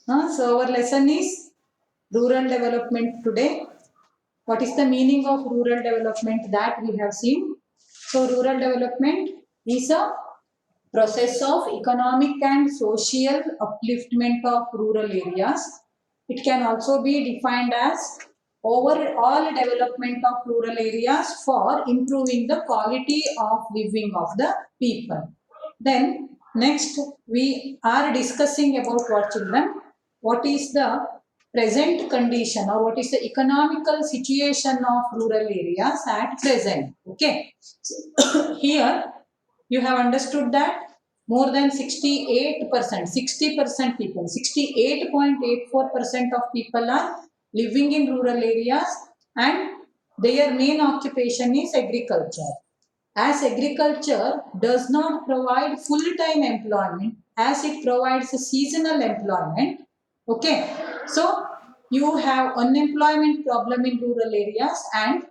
So our lesson is rural development today. What is the meaning of rural development that we have seen? So rural development is a process of economic and social upliftment of rural areas. It can also be defined as overall development of rural areas for improving the quality of living of the people. Then next we are discussing about what children, what is the present condition or what is the economical situation of rural areas at present. Okay, so here you have understood that more than 68%, 60% people, 68.84% of people are living in rural areas and their main occupation is agriculture. As agriculture does not provide full-time employment, as it provides a seasonal employment, okay, so you have unemployment problem in rural areas and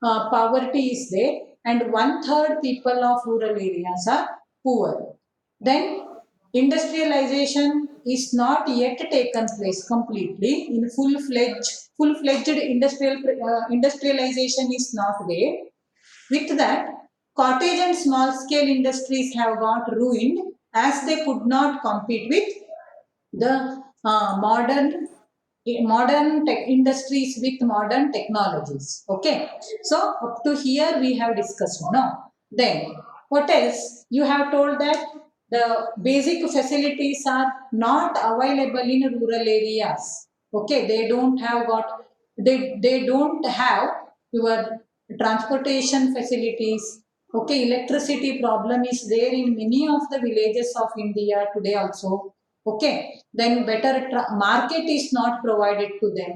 poverty is there, and 1/3 people of rural areas are poor. Then industrialization is not yet taken place completely in full-fledged industrialization is not there. With that, cottage and small scale industries have got ruined as they could not compete with the modern tech industries with modern technologies. Okay, so up to here we have discussed now. Then what else? You have told that the basic facilities are not available in rural areas. Okay, they don't have your transportation facilities. Okay, electricity problem is there in many of the villages of India today also. Okay, then better market is not provided to them.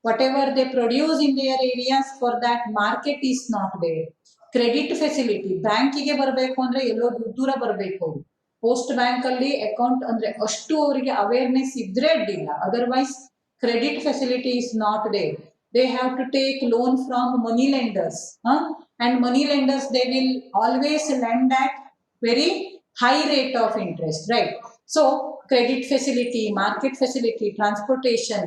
Whatever they produce in their areas, for that market is not there. Credit facility, ಬ್ಯಾಂಕಿಗೆ ಬರಬೇಕು ಅಂದ್ರೆ ಎಲ್ಲೋ ದೂರ ಬರಬೇಕು. Post bank ಅಲ್ಲಿ account ಅಂದ್ರೆ ಅಷ್ಟು ಅವರಿಗೆ awareness ಇದ್ರೆ ಅಡ್ಡಿಲ್ಲ, otherwise credit facility is not there. They have to take loan from money lenders, and money lenders they will always lend at very high rate of interest, right? So credit facility, market facility, transportation,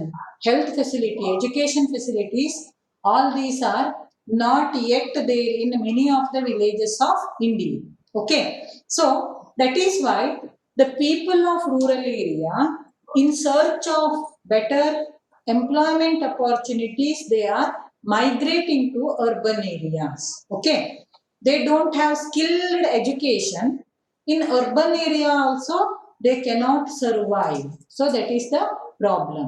health facility, education facilities, all these are not yet there in many of the villages of India. Okay, so that is why the people of rural area, in search of better employment opportunities, they are migrating to urban areas. Okay, they don't have skilled education. In urban area also they cannot survive, so that is the problem.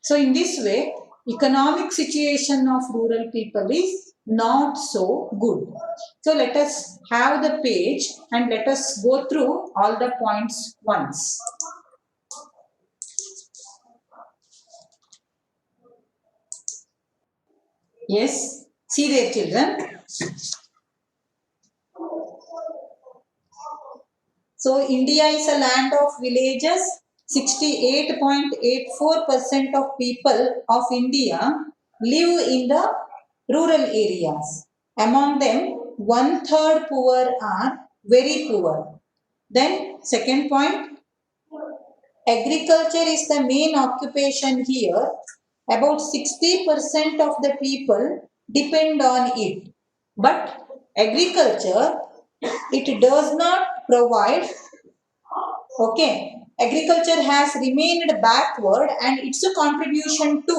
So in this way, economic situation of rural people is not so good. So let us have the page and let us go through all the points once. Yes, see there children. So India is a land of villages. 68.84% of people of India live in the rural areas. Among them, 1/3 poor are very poor. Then second point, agriculture is the main occupation here. About 60% of the people depend on it. But agriculture, it does not provide. Okay, agriculture has remained backward and its contribution to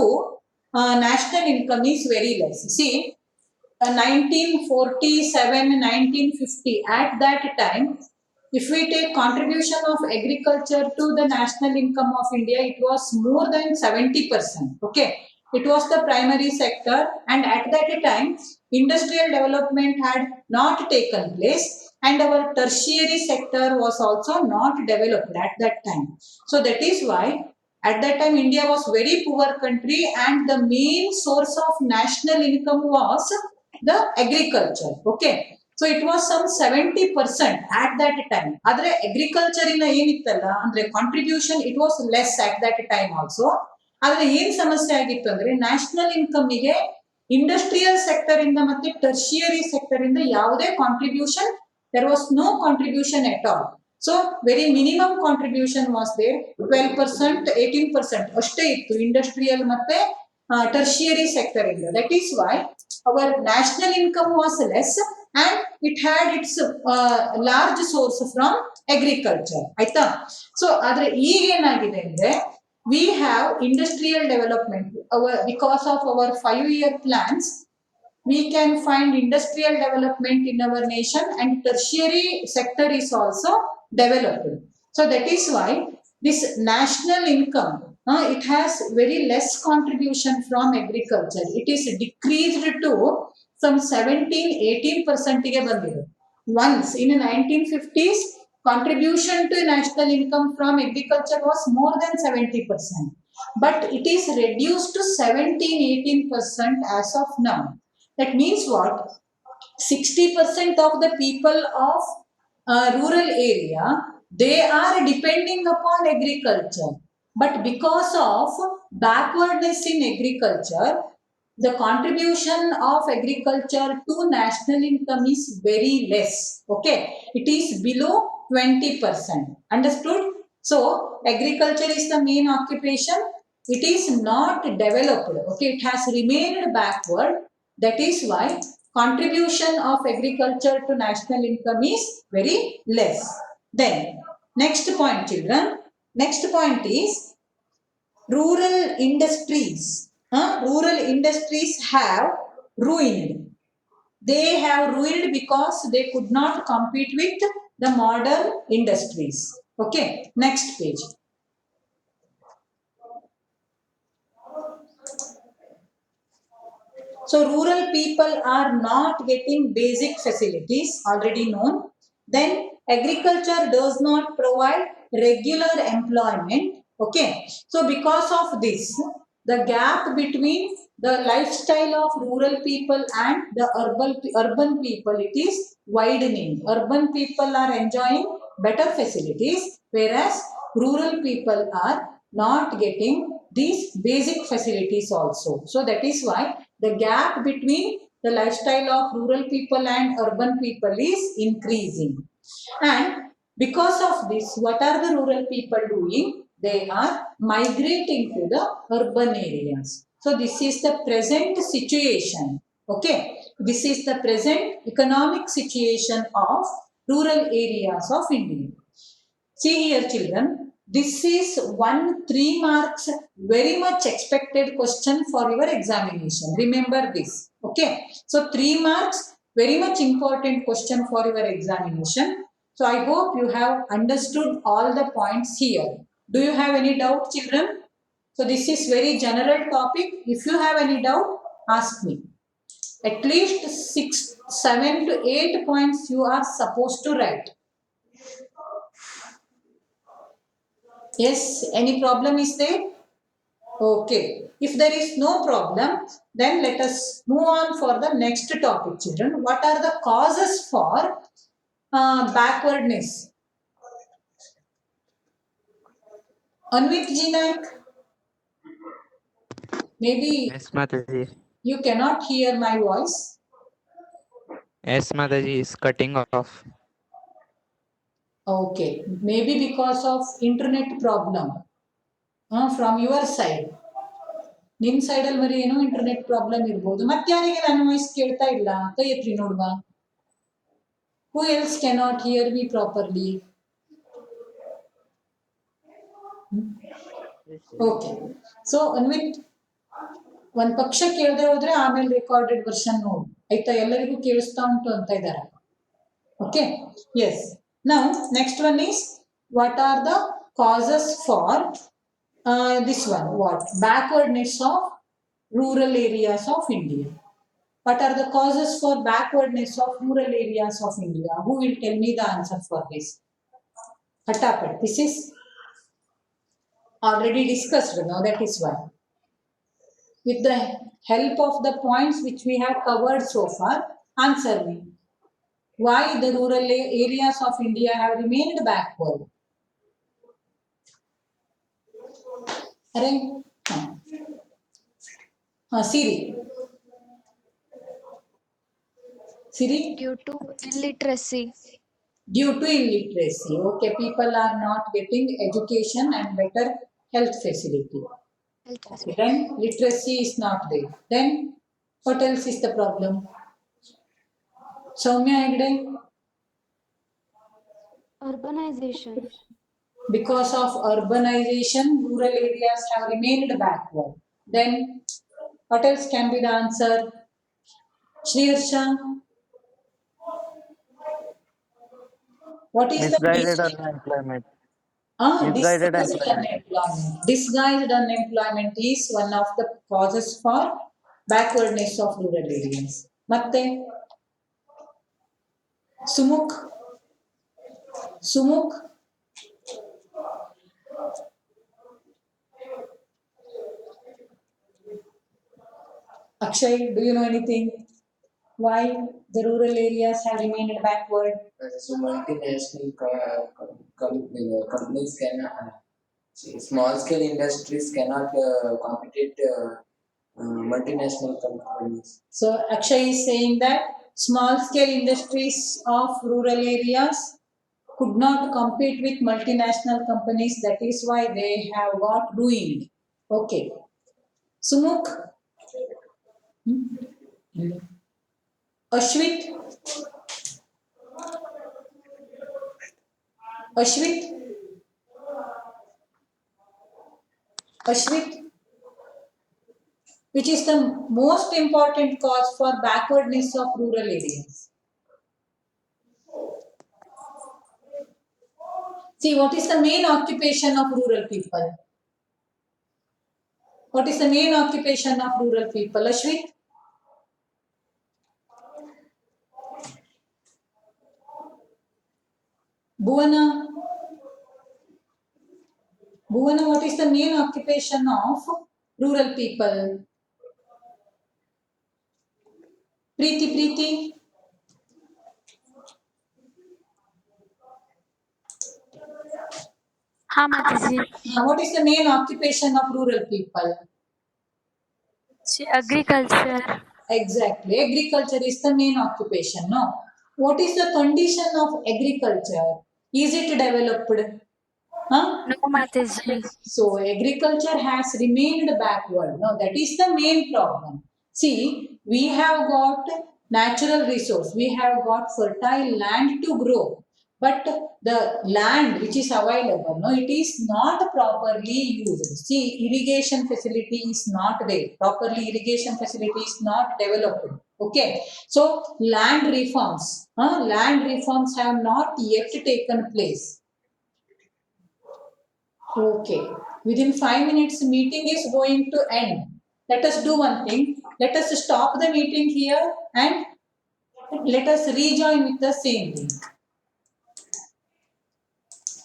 national income is very less. See, 1947, 1950, at that time, if we take contribution of agriculture to the national income of India, it was more than 70%. Okay, it was the primary sector, and at that time, industrial development had not taken place, and our tertiary sector was also not developed at that time. So that is why at that time India was very poor country, and the main source of national income was the agriculture. Okay, so it was some 70% at that time. Adre agriculture ina enittalla andre contribution, it was less at that time also. Adre ಏನು ಸಮಸ್ಯೆ ಆಗಿತ್ತು ಅಂದ್ರೆ national ಇನ್ಕಮ್ಗೆ industrial sector ಇಂದ ಮತ್ತೆ tertiary sector ಇಂದ ಯಾವುದೇ contribution, there was no contribution at all. So very minimum contribution was there, 12%, 18% ಅಷ್ಟೇ ಇತ್ತು ಇಂಡಸ್ಟ್ರಿಯಲ್ ಮತ್ತೆ tertiary sector area. That is why our national income was less and it had its large source from agriculture. ಆಯ್ತಾ? So ಆದ್ರೆ ಈಗ ಏನಾಗಿದೆ ಅಂದ್ರೆ we have industrial development because of our 5-year plans. We can find industrial development in our nation and tertiary sector is also developed. So that is why this national income, it has very less contribution from agriculture. It is decreased to some 17-18% ಗೆ ಬಂದಿದೆ. Once in the 1950s, contribution to national income from agriculture was more than 70%. But it is reduced to 17-18% as of now. That means what? 60% of the people of rural area, they are depending upon agriculture. But because of backwardness in agriculture, the contribution of agriculture to national income is very less. Okay, it is below 20%. Understood? So agriculture is the main occupation. It is not developed. Okay, it has remained backward. That is why contribution of agriculture to national income is very less. Then next point, children. Next point is rural industries. Rural industries have ruined. They have ruined because they could not compete with the modern industries. Okay, next page. So rural people are not getting basic facilities, already known. Then agriculture does not provide regular employment. Okay, so because of this, the gap between the lifestyle of rural people and the urban people, it is widening. Urban people are enjoying better facilities, whereas rural people are not getting these basic facilities also. So that is why the gap between the lifestyle of rural people and urban people is increasing. And because of this, what are the rural people doing? They are migrating to the urban areas. So this is the present situation. Okay, this is the present economic situation of rural areas of India. See here, children, this is 3 marks very much expected question for your examination. Remember this. Okay, so 3 marks very much important question for your examination. So I hope you have understood all the points here. Do you have any doubt, children? So this is very general topic. If you have any doubt, ask me. At least 6, 7 to 8 points you are supposed to write. Yes, any problem is there? Okay, if there is no problem, then let us move on for the next topic, children. What are the causes for backwardness? Anvit Jinak, maybe Yes, Mataji. you cannot hear my voice. Yes, Mataji is cutting off. Okay, maybe because of internet problem from your side. ನಿಮ್ಮ ಸೈಡಲ್ಲಿ ಬರೀ ಏನೋ internet problem ಇರ್ಬೋದು. ಮತ್ತೆ ಯಾರಿಗೆ ನನ್ನ voice ಕೇಳ್ತಾ ಇಲ್ಲ? ಕೈ ಎತ್ತಿ ನೋಡುವ. Who else cannot hear me properly? Okay, so Anvith ಒಂದ್ ಪಕ್ಷ ಕೇಳದೆ ಹೋದ್ರೆ ಆಮೇಲೆ ರೆಕಾರ್ಡೆಡ್ ವರ್ಷನ್ ನೋಡು ಆಯ್ತಾ? ಎಲ್ಲರಿಗೂ ಕೇಳಿಸ್ತಾ ಉಂಟು ಅಂತ ಇದ್ದಾರೆ. Okay, yes. Now next one is what are the causes for this one, what? Backwardness of rural areas of India. What are the causes for backwardness of rural areas of India? Who will tell me the answer for this? Fatapat. This is already discussed now, that is why. With the help of the points which we have covered so far, answer me. Why the rural areas of India have remained backward? Are Siri. Siri? Due to illiteracy. due to illiteracy. Okay, people are not getting education and better health facility. Okay, then literacy is not there. Then what else is the problem? Soumya Hegde? Urbanization. Because of urbanization, rural areas have remained backward. Then what else can be the answer? Shriharsha? What is the Misguided mistake? unemployment. Disguised Misguided employment. unemployment. Disguised unemployment is one of the causes for backwardness of rural areas. ಮತ್ತೆ Sumuk? Sumuk? Akshay, do you know anything? Why the rural areas have remained backward? So multinational companies cannot, small scale industries cannot compete multinational companies. So Akshay is saying that small scale industries of rural areas could not compete with multinational companies. That is why they have got ruined. Okay. Sumuk? Ashwit? Ashwit? Ashwit? Which is the most important cause for backwardness of rural areas? See, what is the main occupation of rural people? What is the main occupation of rural people? Ashwit? Bhuvana? Bhuvana, what is the main occupation of rural people? Preeti? हाँ माताजी What is the main occupation of rural people? agriculture. Exactly. Agriculture is the main occupation. No. What is the condition of agriculture? Is it developed? Huh? No माताजी So agriculture has remained backward. No, that is the main problem. See, we have got natural resource. We have got fertile land to grow. But the land which is available, no, it is not properly used. See, irrigation facility is not there. Properly irrigation facility is not developed. Okay. So land reforms have not yet taken place. Okay. Within 5 minutes, meeting is going to end. Let us do one thing. Let us stop the meeting here and let us rejoin with the same thing.